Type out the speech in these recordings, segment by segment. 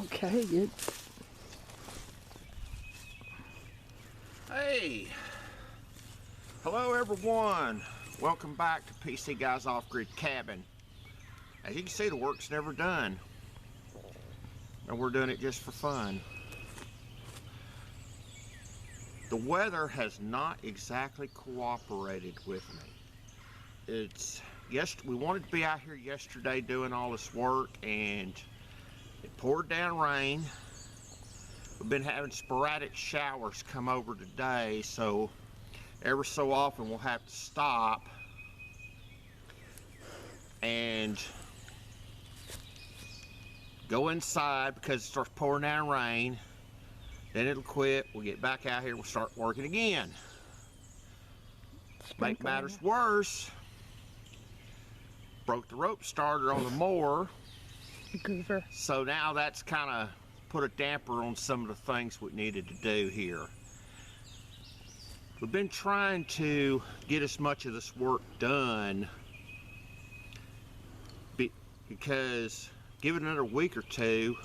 Okay, good. Hey, hello everyone. Welcome back to PC Guys Off-Grid Cabin. As you can see, the work's never done, and we're doing it just for fun. The weather has not exactly cooperated with me. We wanted to be out here yesterday doing all this work, and it poured down rain. We've been having sporadic showers come over today, so every so often we'll have to stop and go inside because it starts pouring down rain. Then it'll quit, we'll get back out here, we'll start working again. Make matters worse, broke the rope starter on the mower. Goofer. So now that's kind of put a damper on some of the things we needed to do here. We've been trying to get as much of this work done because give it another week or two,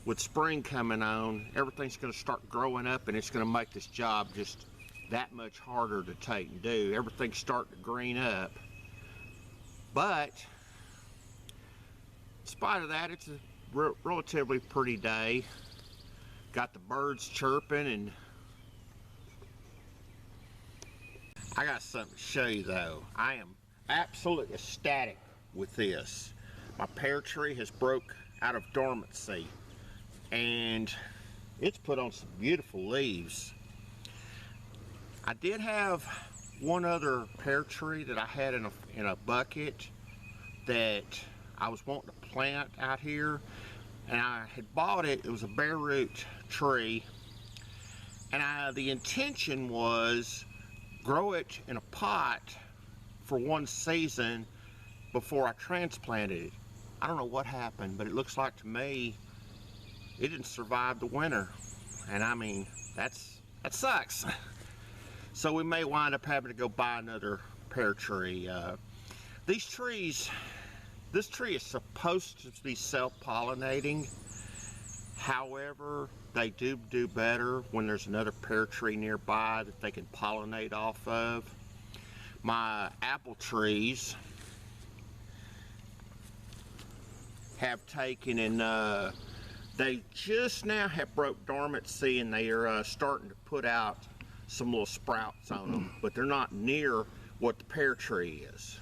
with spring coming on, everything's going to start growing up, and it's going to make this job just that much harder to take and do. Everything's starting to green up, but in spite of that, it's a relatively pretty day. Got the birds chirping, and I got something to show you though. I am absolutely ecstatic with this. My pear tree has broke out of dormancy, and it's put on some beautiful leaves. I did have one other pear tree that I had in a bucket that I was wanting to plant out here, and I had bought it. It was a bare root tree, and the intention was grow it in a pot for one season before I transplanted it. I don't know what happened, but it looks like to me it didn't survive the winter, and I mean that sucks. So we may wind up having to go buy another pear tree. This tree is supposed to be self-pollinating. However, they do better when there's another pear tree nearby that they can pollinate off of. My apple trees have taken, and they just now have broke dormancy, and they are starting to put out some little sprouts on them, but they're not near what the pear tree is.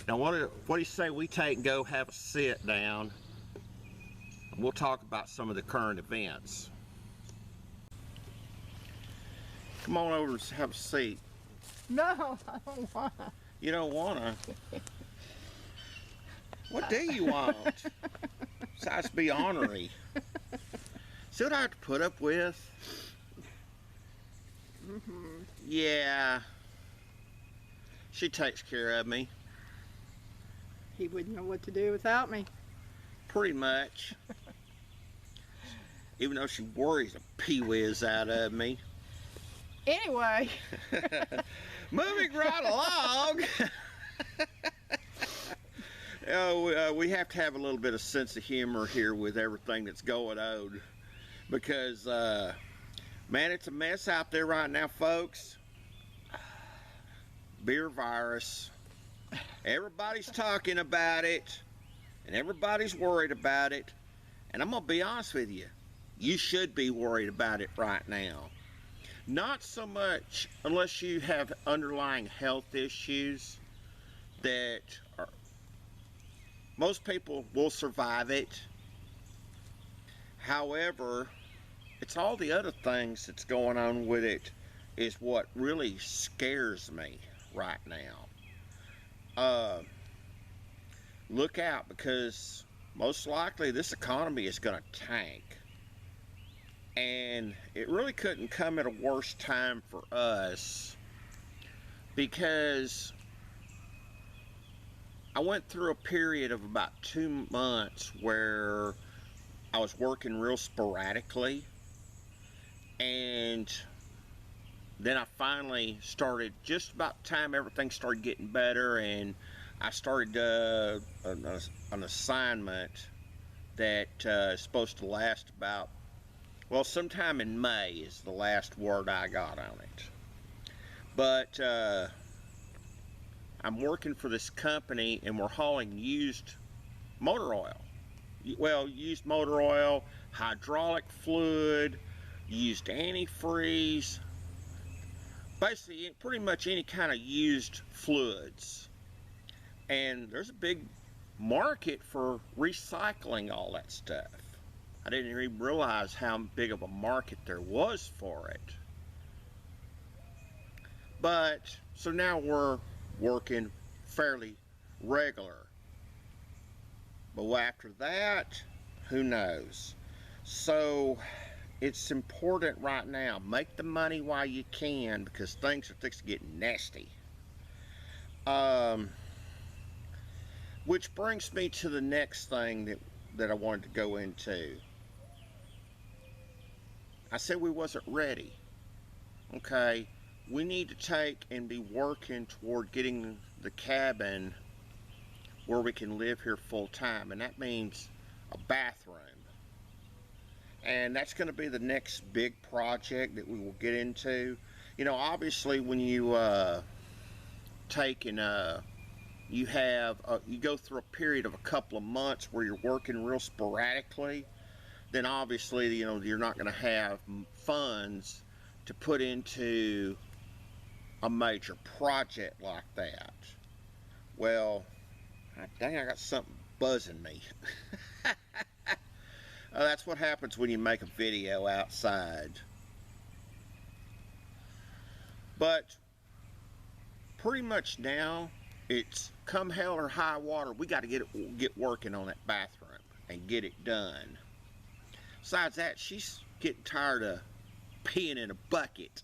Now what do you say we take and go have a sit down, and we'll talk about some of the current events. Come on over and have a seat. No, I don't wanna. You don't wanna? What do you want? Besides be ornery. See what I have to put up with? Mm-hmm. Yeah. She takes care of me. He wouldn't know what to do without me. Pretty much. Even though she worries a pee-whiz out of me. Anyway. Moving right along. We have to have a little bit of sense of humor here with everything that's going on, because man, it's a mess out there right now, folks. Beer virus. Everybody's talking about it, and everybody's worried about it, and I'm gonna be honest with you, you should be worried about it right now. Not so much unless you have underlying health issues that are, most people will survive it. However, it's all the other things that's going on with it is what really scares me right now. Look out, because most likely this economy is going to tank, and it really couldn't come at a worse time for us, because I went through a period of about 2 months where I was working real sporadically, and then I finally started, just about the time everything started getting better, and I started an assignment that is supposed to last about, well, sometime in May is the last word I got on it. But I'm working for this company and we're hauling used motor oil. Well, used motor oil, hydraulic fluid, used antifreeze, basically pretty much any kind of used fluids. And there's a big market for recycling all that stuff. I didn't even realize how big of a market there was for it. But so now we're working fairly regular. But after that, who knows? So it's important right now, make the money while you can, because things are fixing to get nasty. Which brings me to the next thing that I wanted to go into. I said we wasn't ready. Okay, we need to take and be working toward getting the cabin where we can live here full time, and that means a bathroom. And that's going to be the next big project that we will get into. You know, obviously when you take and you go through a period of a couple of months where you're working real sporadically, then obviously, you know, you're not going to have funds to put into a major project like that. Well, dang, I got something buzzing me. That's what happens when you make a video outside. But pretty much now, it's come hell or high water, we got to get working on that bathroom and get it done. Besides that, she's getting tired of peeing in a bucket.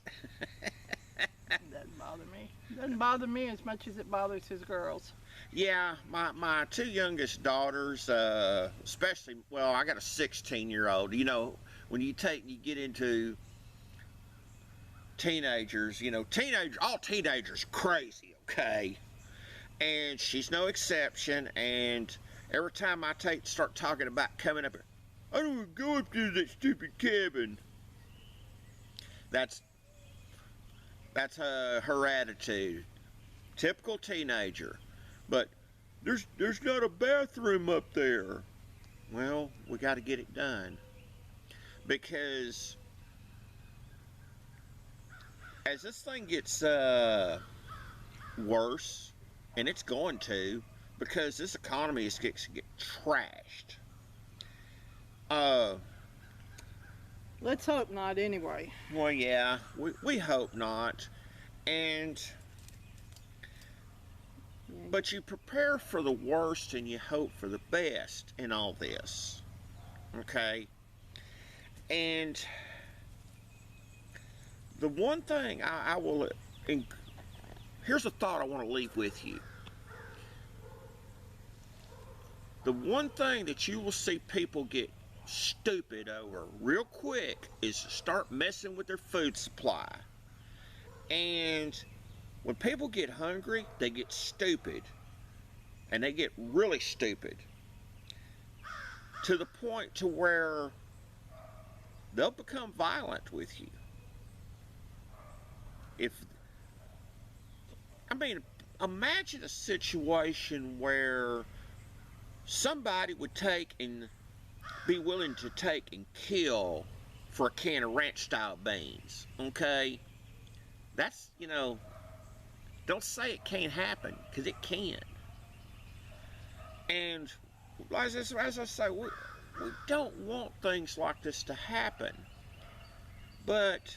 Doesn't bother me. Doesn't bother me as much as it bothers his girls. Yeah, my two youngest daughters, especially, well, I got a 16-year-old. You know, when you get into teenagers, you know, all teenagers crazy, okay? And she's no exception, and every time I start talking about coming up, I don't want to go up to that stupid cabin. That's her attitude. Typical teenager. But there's not a bathroom up there. Well, we got to get it done. Because as this thing gets worse, and it's going to, because this economy is going to get trashed. Let's hope not anyway. Well, yeah, we hope not. But you prepare for the worst and you hope for the best in all this. Okay? And the one thing here's a thought I want to leave with you. The one thing that you will see people get stupid over real quick is start messing with their food supply. And when people get hungry, they get stupid. And they get really stupid. To the point to where they'll become violent with you. Imagine a situation where somebody would take and be willing to take and kill for a can of ranch style beans, okay? That's, you know, don't say it can't happen, because it can. And as I say, we don't want things like this to happen. But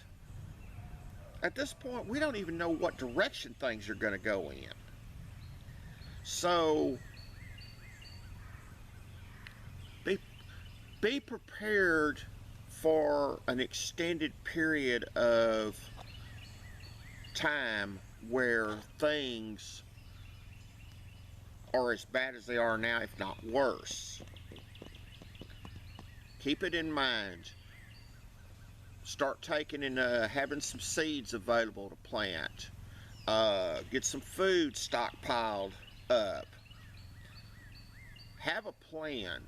at this point, we don't even know what direction things are going to go in. So be prepared for an extended period of time where things are as bad as they are now, if not worse. Keep it in mind. Start taking and having some seeds available to plant. Get some food stockpiled up, have a plan,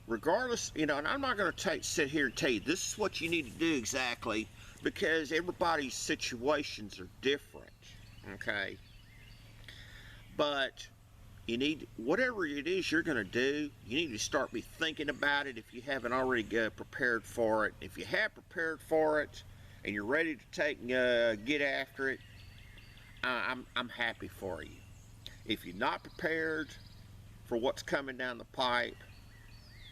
regardless, and I'm not going to sit here and tell you this is what you need to do exactly, because everybody's situations are different, okay? But you need, whatever it is you're going to do, you need to start thinking about it if you haven't already prepared for it. If you have prepared for it and you're ready to get after it, I'm happy for you. If you're not prepared for what's coming down the pipe,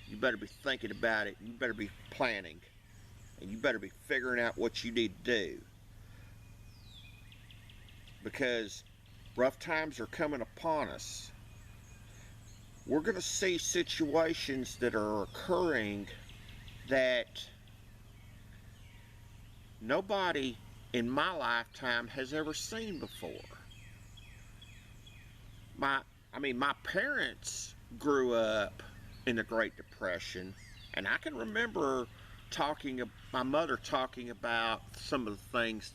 you better be thinking about it, you better be planning, and you better be figuring out what you need to do. Because rough times are coming upon us. We're going to see situations that are occurring that nobody in my lifetime has ever seen before. My parents grew up in the Great Depression, and I can remember my mother talking about some of the things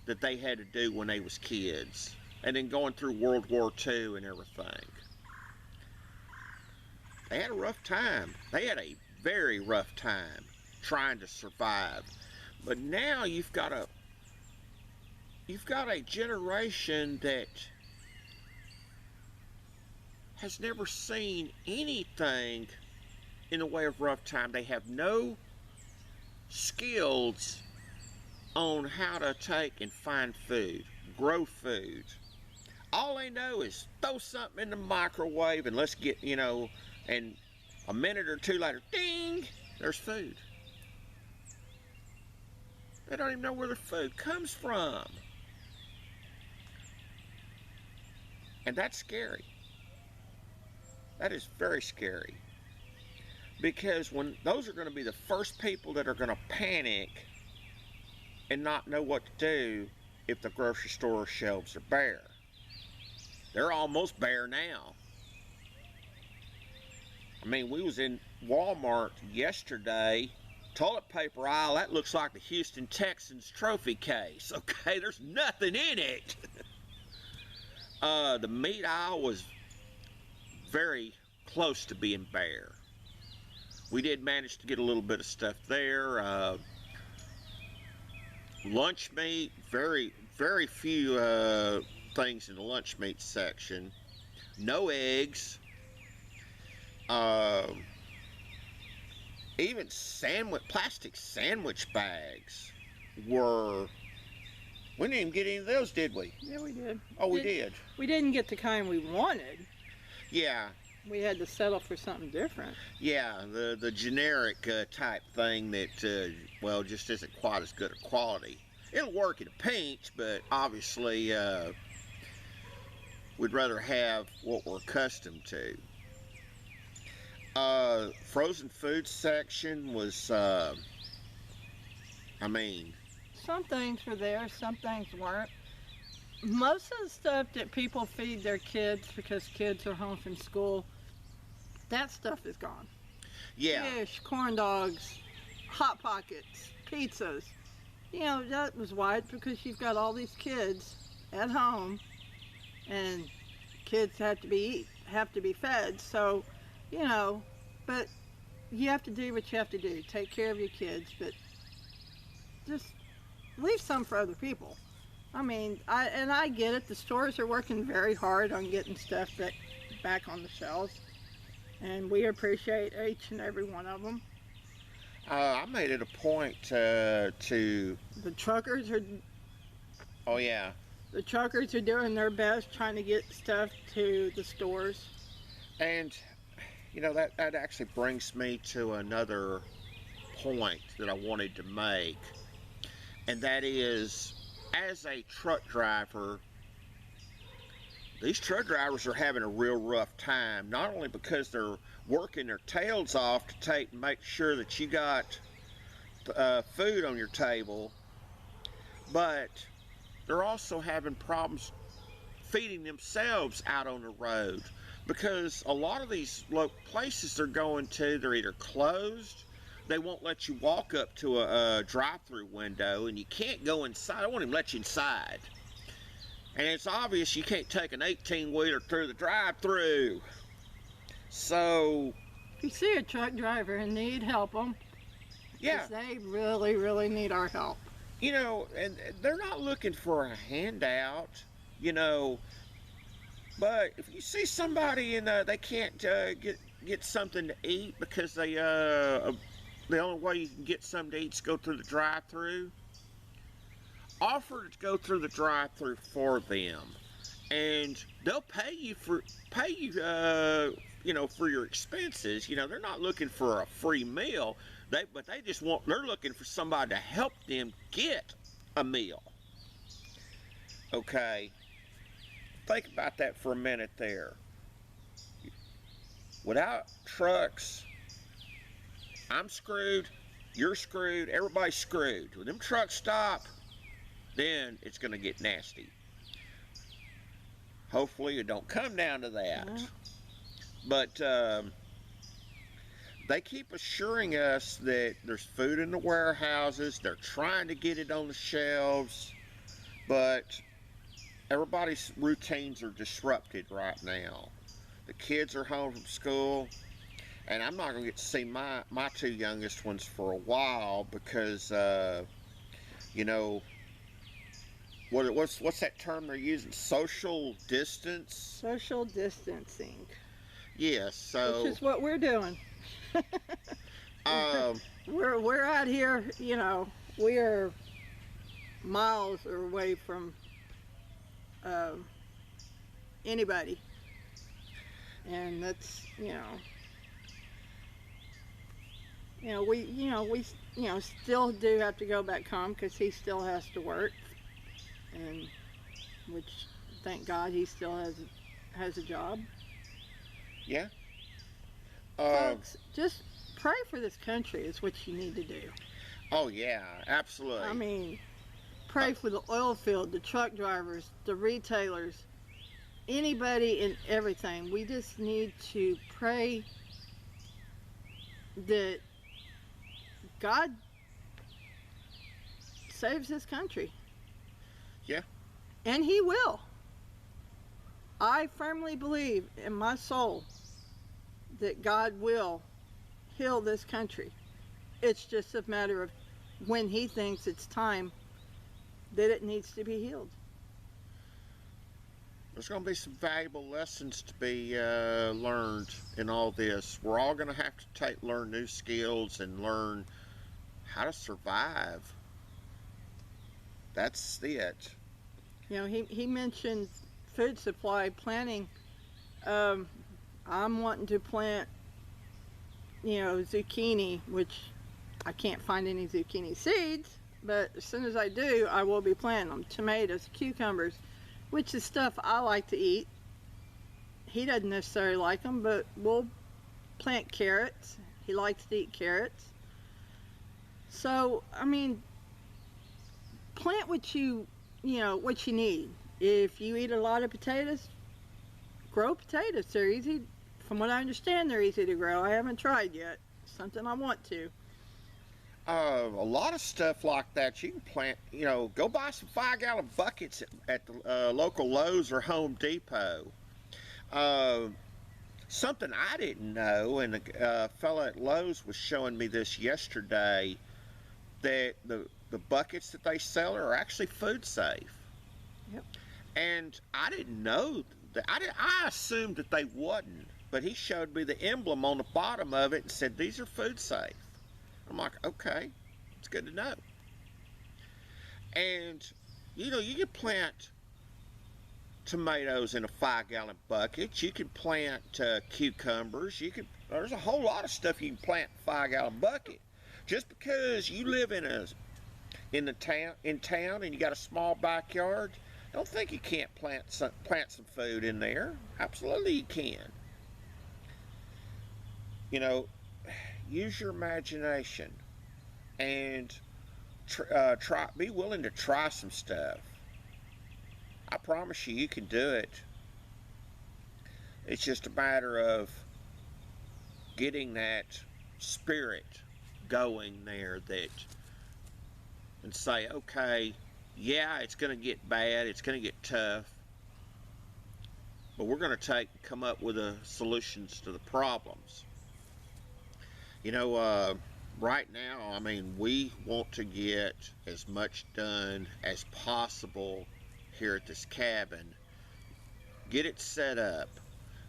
that they had to do when they was kids, and then going through World War II and everything. They had a rough time. They had a very rough time trying to survive. But now you've got a generation that has never seen anything in the way of rough time. They have no skills on how to take and find food, grow food. All they know is throw something in the microwave and let's get, and a minute or two later, ding, there's food. They don't even know where their food comes from. And that's scary. That is very scary. Because when those are going to be the first people that are going to panic and not know what to do if the grocery store shelves are bare. They're almost bare now. We was in Walmart yesterday, toilet paper aisle, that looks like the Houston Texans trophy case, okay? There's nothing in it. The meat aisle was very close to being bare. We did manage to get a little bit of stuff there. Lunch meat, very, very few things in the lunch meat section. No eggs. Even plastic sandwich bags were. We didn't even get any of those, did we? Yeah, we did. Oh, we did. We didn't get the kind we wanted. Yeah. We had to settle for something different. Yeah, the generic type thing that, just isn't quite as good a quality. It'll work in a pinch, but obviously we'd rather have what we're accustomed to. Frozen food section was, some things were there, some things weren't. Most of the stuff that people feed their kids because kids are home from school, that stuff is gone. Yeah. Fish, corn dogs, Hot Pockets, pizzas. That was why, because you've got all these kids at home, and kids have to be fed. So, but you have to do what you have to do. Take care of your kids, but just leave some for other people. I get it. The stores are working very hard on getting stuff back on the shelves, and we appreciate each and every one of them. I made it a point to. The truckers are. Oh yeah. The truckers are doing their best trying to get stuff to the stores. And that actually brings me to another point that I wanted to make, and that is, as a truck driver, these truck drivers are having a real rough time, not only because they're working their tails off to make sure that you got food on your table, but they're also having problems feeding themselves out on the road, because a lot of these places they're going to, they're either closed, they won't let you walk up to a drive-through window, and you can't go inside. I won't even let you inside. And it's obvious you can't take an 18-wheeler through the drive-through. So, if you see a truck driver in need, help them. yeah. They really, really need our help. You know, and they're not looking for a handout, you know. But if you see somebody and they can't get something to eat because the only way you can get something to eat is go through the drive-through, offer to go through the drive-through for them, and they'll pay you you know, for your expenses. You know, they're not looking for a free meal. They're looking for somebody to help them get a meal. Okay. Think about that for a minute there. Without trucks, I'm screwed, you're screwed, everybody's screwed. When them trucks stop, then it's going to get nasty. Hopefully it don't come down to that. Yeah. But they keep assuring us that there's food in the warehouses. They're trying to get it on the shelves, but everybody's routines are disrupted right now. The kids are home from school, and I'm not going to get to see my two youngest ones for a while because, you know, what's that term they're using? Social distance? Social distancing. Yes, so... Which is what we're doing. We're out here, you know, we are miles away from anybody, and that's we still do have to go back home because he still has to work, and which thank God he still has a job. Yeah. Folks, just pray for this country is what you need to do. Oh yeah, absolutely. I mean, pray for the oil field, the truck drivers, the retailers, anybody and everything. We just need to pray that God saves this country. Yeah. And He will. I firmly believe in my soul that God will heal this country. It's just a matter of when He thinks it's time that it needs to be healed. There's going to be some valuable lessons to be learned in all this. We're all going to have to learn new skills and learn how to survive. That's it. You know, he mentioned food supply planting. I'm wanting to plant, zucchini, which I can't find any zucchini seeds, but as soon as I do, I will be planting them. Tomatoes, cucumbers, which is stuff I like to eat. He doesn't necessarily like them, but we'll plant carrots. He likes to eat carrots. So, I mean, plant what you need. If you eat a lot of potatoes, grow potatoes. They're easy. From what I understand, they're easy to grow. I haven't tried yet. It's something I want to. A lot of stuff like that you can plant. Go buy some 5-gallon buckets at the local Lowe's or Home Depot. Something I didn't know, and a fella at Lowe's was showing me this yesterday, that the buckets that they sell are actually food safe. Yep. And I didn't know that. I assumed that they wasn't, but he showed me the emblem on the bottom of it and said these are food safe. I'm like, okay, it's good to know. And you can plant tomatoes in a 5-gallon bucket. You can plant cucumbers. There's a whole lot of stuff you can plant in a 5-gallon bucket. Just because you live in town and you got a small backyard, don't think you can't plant some food in there. Absolutely you can. Use your imagination and be willing to try some stuff. I promise you can do it. It's just a matter of getting that spirit going there, and say, okay, yeah, it's going to get bad, it's going to get tough, but we're going to come up with solutions to the problems. You know, right now, I mean, we want to get as much done as possible here at this cabin. Get it set up.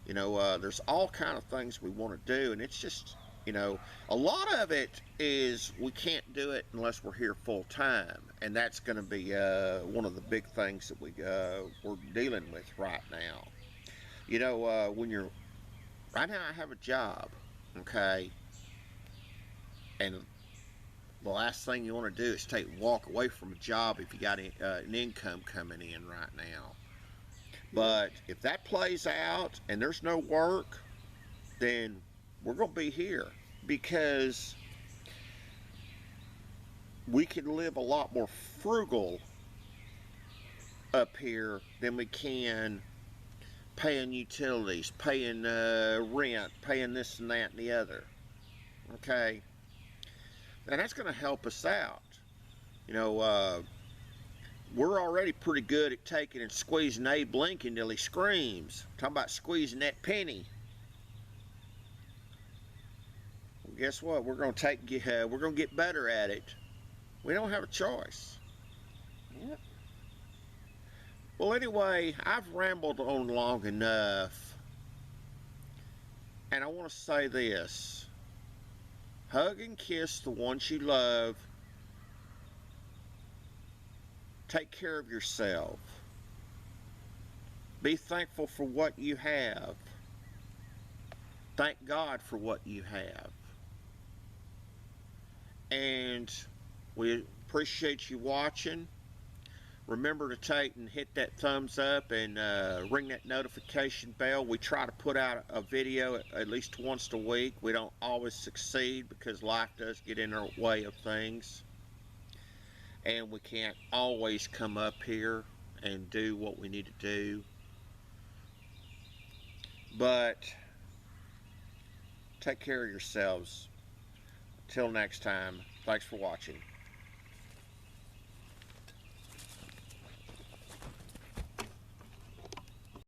You know, there's all kind of things we want to do, and it's just, you know, a lot of it is we can't do it unless we're here full time, and that's going to be one of the big things that we're dealing with right now. You know, right now I have a job, okay, and the last thing you want to do is walk away from a job if you got an income coming in right now. But if that plays out and there's no work, then we're going to be here, because we can live a lot more frugal up here than we can paying utilities, paying rent, paying this and that and the other. Okay? And that's going to help us out. You know, we're already pretty good at taking and squeezing Abe Lincoln till he screams. Talking about squeezing that penny. Well, guess what? We're going to get better at it. We don't have a choice. Yep. Well, anyway, I've rambled on long enough, and I want to say this. Hug and kiss the ones you love. Take care of yourself. Be thankful for what you have. Thank God for what you have. And we appreciate you watching. Remember to take and hit that thumbs up and ring that notification bell. We try to put out a video at least once a week. We don't always succeed because life does get in our way of things. And we can't always come up here and do what we need to do. But take care of yourselves. Till next time, thanks for watching.